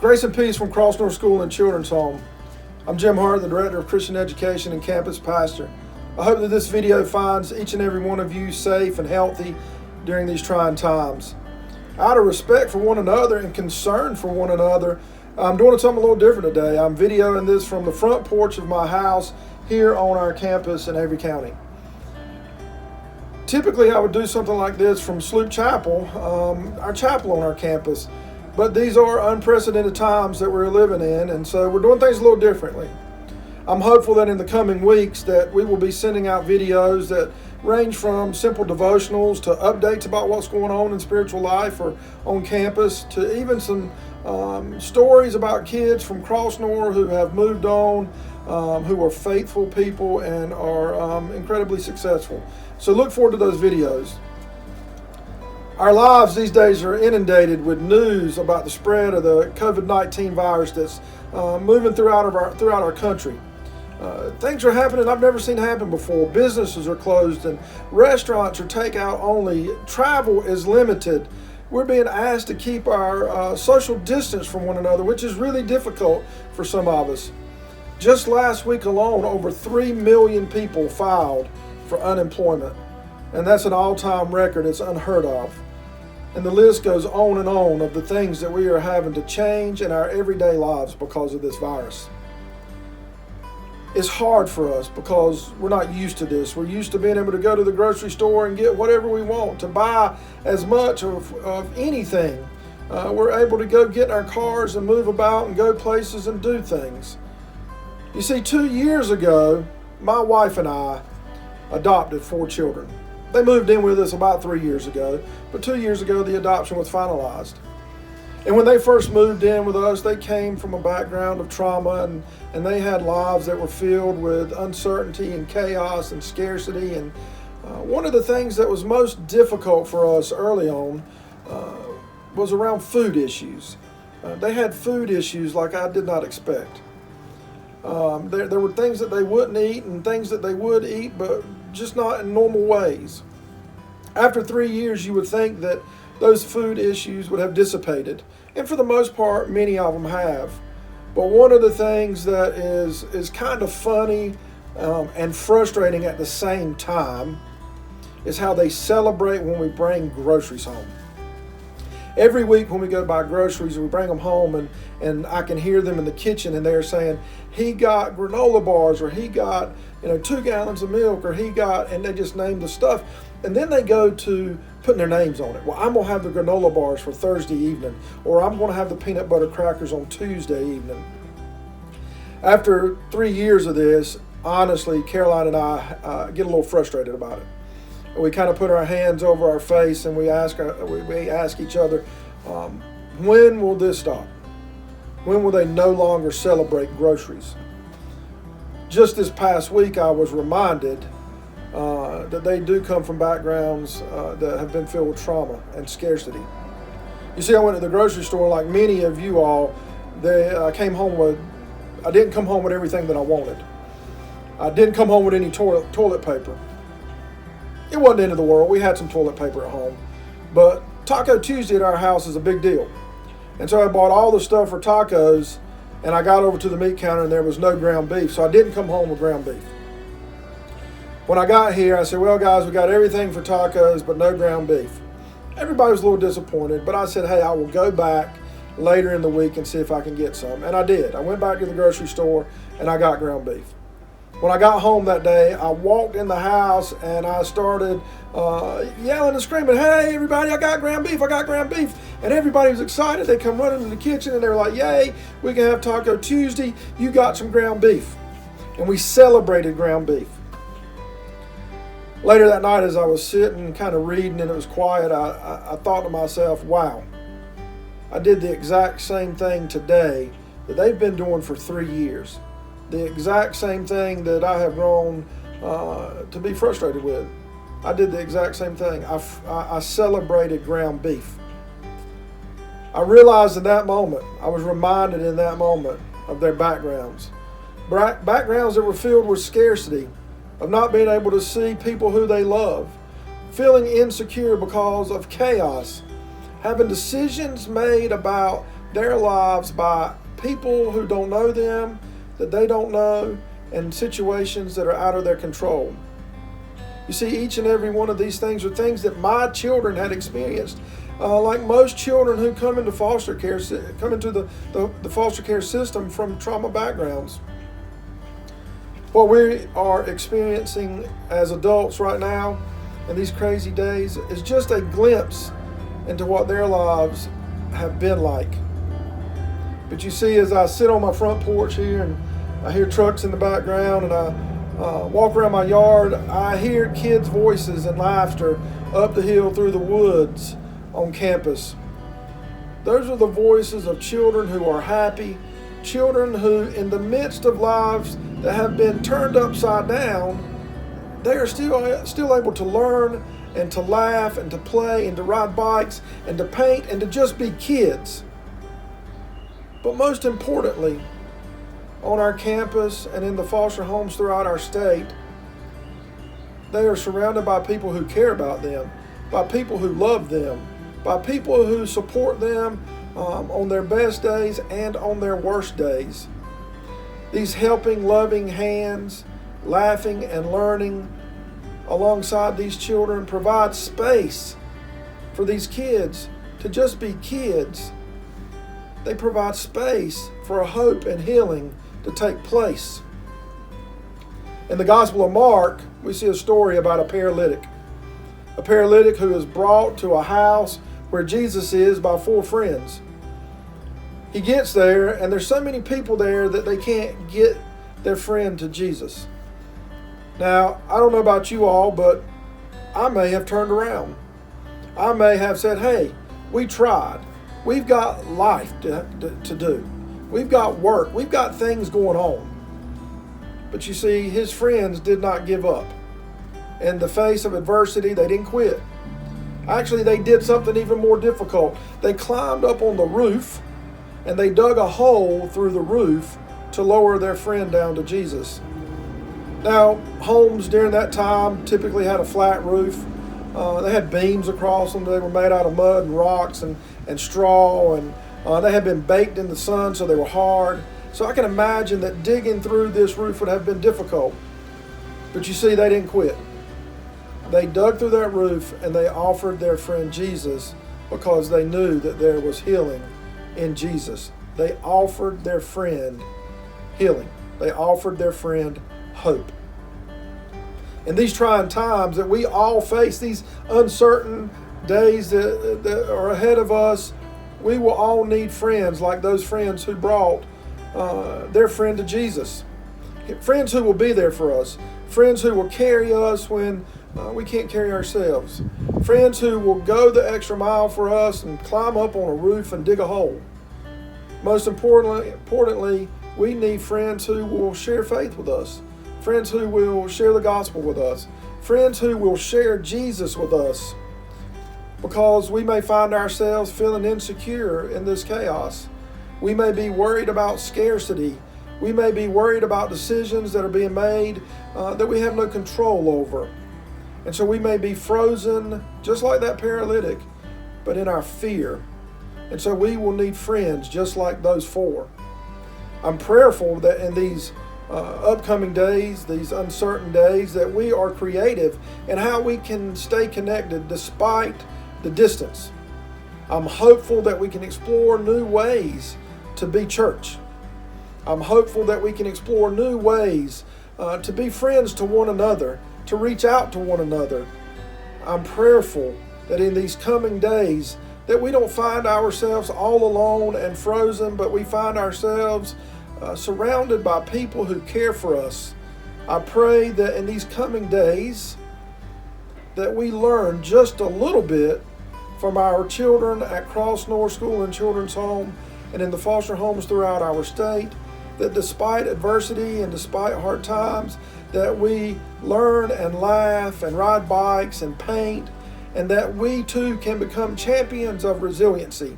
Grace and peace from Cross North School and Children's Home. I'm Jim Hart, the Director of Christian Education and Campus Pastor. I hope that this video finds each and every one of you safe and healthy during these trying times. Out of respect for one another and concern for one another, I'm doing something a little different today. I'm videoing this from the front porch of my house here on our campus in Avery County. Typically, I would do something like this from Sloop Chapel, our chapel on our campus. But these are unprecedented times that we're living in, and so we're doing things a little differently. I'm hopeful that in the coming weeks that we will be sending out videos that range from simple devotionals to updates about what's going on in spiritual life or on campus, to even some stories about kids from Cross North who have moved on, who are faithful people and are incredibly successful. So look forward to those videos. Our lives these days are inundated with news about the spread of the COVID-19 virus that's moving throughout our country. Things are happening I've never seen happen before. Businesses are closed and restaurants are takeout only. Travel is limited. We're being asked to keep our social distance from one another, which is really difficult for some of us. Just last week alone, over 3 million people filed for unemployment. And that's an all-time record. It's unheard of. And the list goes on and on of the things that we are having to change in our everyday lives because of this virus. It's hard for us because we're not used to this. We're used to being able to go to the grocery store and get whatever we want, to buy as much of anything. We're able to go get in our cars and move about and go places and do things. You see, 2 years ago, my wife and I adopted 4 children. They moved in with us about 3 years ago, but 2 years ago the adoption was finalized. And when they first moved in with us, they came from a background of trauma and they had lives that were filled with uncertainty and chaos and scarcity. And one of the things that was most difficult for us early on was around food issues. They had food issues like I did not expect. There were things that they wouldn't eat and things that they would eat, but just not in normal ways. After 3 years, you would think that those food issues would have dissipated. And for the most part, many of them have. But one of the things that is kind of funny and frustrating at the same time is how they celebrate when we bring groceries home. Every week when we go buy groceries, we bring them home and I can hear them in the kitchen and they're saying, he got granola bars, or he got 2 gallons of milk, or he got, and they just name the stuff. And then they go to putting their names on it. Well, I'm going to have the granola bars for Thursday evening, or I'm going to have the peanut butter crackers on Tuesday evening. After 3 years of this, honestly, Caroline and I get a little frustrated about it. We kind of put our hands over our face and we ask each other, when will this stop? When will they no longer celebrate groceries? Just this past week, I was reminded that they do come from backgrounds that have been filled with trauma and scarcity. You see, I went to the grocery store like many of you all. I didn't come home with everything that I wanted. I didn't come home with any toilet paper. It wasn't the end of the world. We had some toilet paper at home. But Taco Tuesday at our house is a big deal. And so I bought all the stuff for tacos, and I got over to the meat counter and there was no ground beef. So I didn't come home with ground beef. When I got here, I said, well, guys, we got everything for tacos, but no ground beef. Everybody was a little disappointed, but I said, hey, I will go back later in the week and see if I can get some. And I did. I went back to the grocery store and I got ground beef. When I got home that day, I walked in the house and I started yelling and screaming, hey, everybody, I got ground beef, I got ground beef. And everybody was excited. They come running to the kitchen and they were like, yay, we can have Taco Tuesday. You got some ground beef. And we celebrated ground beef. Later that night, as I was sitting kind of reading and it was quiet, I thought to myself, wow, I did the exact same thing today that they've been doing for 3 years. The exact same thing that I have grown to be frustrated with. I did the exact same thing. I celebrated ground beef. I realized in that moment, I was reminded in that moment of their backgrounds. Backgrounds that were filled with scarcity, of not being able to see people who they love, feeling insecure because of chaos, having decisions made about their lives by people who don't know them, that they don't know, and situations that are out of their control. You see, each and every one of these things are things that my children had experienced. Like most children who come into foster care, come into the foster care system from trauma backgrounds. What we are experiencing as adults right now in these crazy days is just a glimpse into what their lives have been like. But you see, as I sit on my front porch here and I hear trucks in the background and I walk around my yard, I hear kids' voices and laughter up the hill through the woods on campus. Those are the voices of children who are happy, children who, in the midst of lives that have been turned upside down, they are still able to learn and to laugh and to play and to ride bikes and to paint and to just be kids. But most importantly, on our campus and in the foster homes throughout our state, they are surrounded by people who care about them, by people who love them, by people who support them on their best days and on their worst days. These helping, loving hands, laughing and learning alongside these children provide space for these kids to just be kids. They provide space for a hope and healing to take place. In the Gospel of Mark, we see a story about a paralytic who is brought to a house where Jesus is by 4 friends. He gets there, and there's so many people there that they can't get their friend to Jesus. Now, I don't know about you all, but I may have turned around. I may have said, hey, we tried. We've got life to do. We've got work. We've got things going on. But you see, his friends did not give up. In the face of adversity, they didn't quit. Actually, they did something even more difficult. They climbed up on the roof and they dug a hole through the roof to lower their friend down to Jesus. Now, homes during that time typically had a flat roof. They had beams across them. They were made out of mud and rocks and straw, and they had been baked in the sun, so they were hard. So I can imagine that digging through this roof would have been difficult. But you see, they didn't quit. They dug through that roof and they offered their friend Jesus because they knew that there was healing in Jesus. They offered their friend healing. They offered their friend hope. In these trying times that we all face, these uncertain days that are ahead of us, we will all need friends like those friends who brought their friend to Jesus. Friends who will be there for us. Friends who will carry us when we can't carry ourselves. Friends who will go the extra mile for us and climb up on a roof and dig a hole. Most importantly, we need friends who will share faith with us. Friends who will share the gospel with us. Friends who will share Jesus with us. Because we may find ourselves feeling insecure in this chaos. We may be worried about scarcity. We may be worried about decisions that are being made that we have no control over. And so we may be frozen, just like that paralytic, but in our fear. And so we will need friends just like those 4. I'm prayerful that in these upcoming days, these uncertain days, that we are creative in how we can stay connected despite the distance. I'm hopeful that we can explore new ways to be church. I'm hopeful that we can explore new ways to be friends to one another, to reach out to one another. I'm prayerful that in these coming days that we don't find ourselves all alone and frozen, but we find ourselves surrounded by people who care for us. I pray that in these coming days that we learn just a little bit from our children at Cross North School and Children's Home and in the foster homes throughout our state, that despite adversity and despite hard times, that we learn and laugh and ride bikes and paint, and that we too can become champions of resiliency.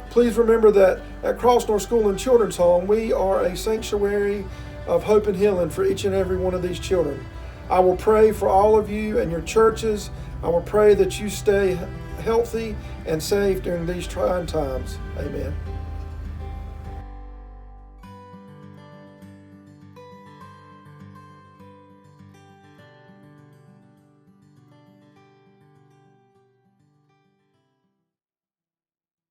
Please remember that at Cross North School and Children's Home, we are a sanctuary of hope and healing for each and every one of these children. I will pray for all of you and your churches. I will pray that you stay healthy and safe during these trying times. Amen.